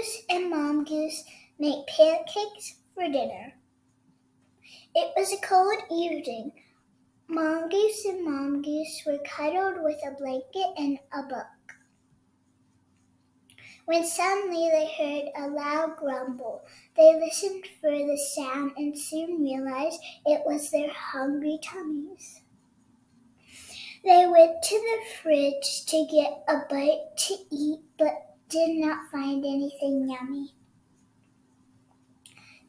Mongoose and Momgoose make pancakes for dinner. It was a cold evening. Mongoose and Momgoose were cuddled with a blanket and a book, when suddenly they heard a loud grumble. They listened for the sound and soon realized it was their hungry tummies. They went to the fridge to get a bite to eat, but did not find anything yummy.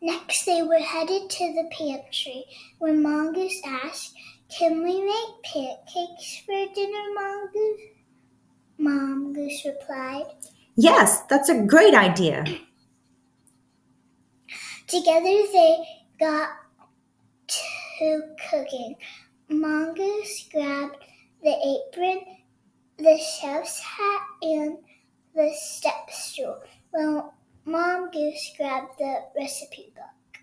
Next, they were headed to the pantry, where Mongoose asked, "Can we make pancakes for dinner, Mongoose?" Mongoose replied, "Yes, that's a great idea." Together they got to cooking. Mongoose grabbed the apron, the chef's hat, and the step stool, while Mongoose grabbed the recipe book.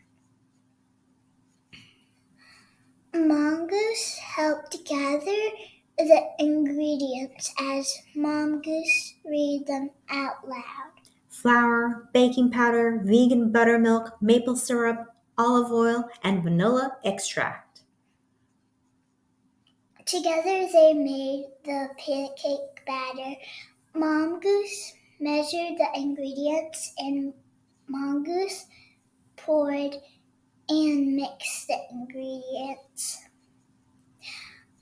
Mongoose helped gather the ingredients as Mongoose read them out loud. Flour, baking powder, vegan buttermilk, maple syrup, olive oil, and vanilla extract. Together they made the pancake batter. Mongoose measured the ingredients and Mongoose poured and mixed the ingredients.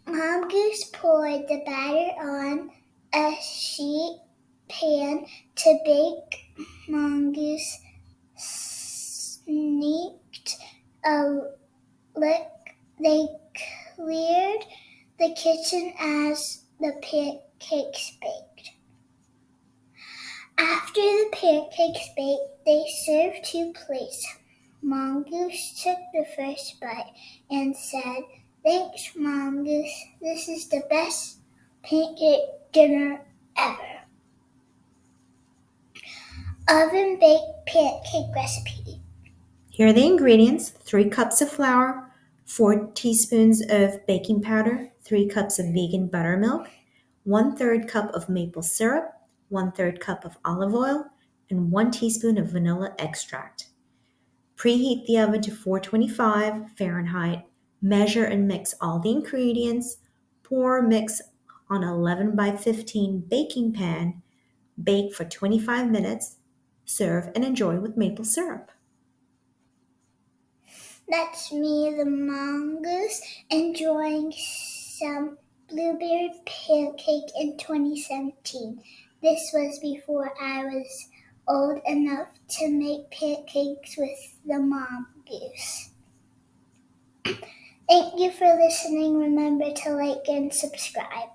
Mongoose poured the batter on a sheet pan to bake. Mongoose sneaked a lick. They cleared the kitchen as the pancakes baked. After the pancakes baked, they served 2 plates. Mongoose took the first bite and said, "Thanks, Mongoose. This is the best pancake dinner ever." Oven-baked pancake recipe. Here are the ingredients: 3 cups of flour, 4 teaspoons of baking powder, 3 cups of vegan buttermilk, 1/3 cup of maple syrup, 1/3 cup of olive oil, and 1 teaspoon of vanilla extract. Preheat the oven to 425 Fahrenheit. Measure and mix all the ingredients. Pour mix on 11 by 15 baking pan. Bake for 25 minutes. Serve and enjoy with maple syrup. That's me, the mongoose, enjoying some blueberry pancake in 2017. This was before I was old enough to make pancakes with the mongoose. Thank you for listening. Remember to like and subscribe.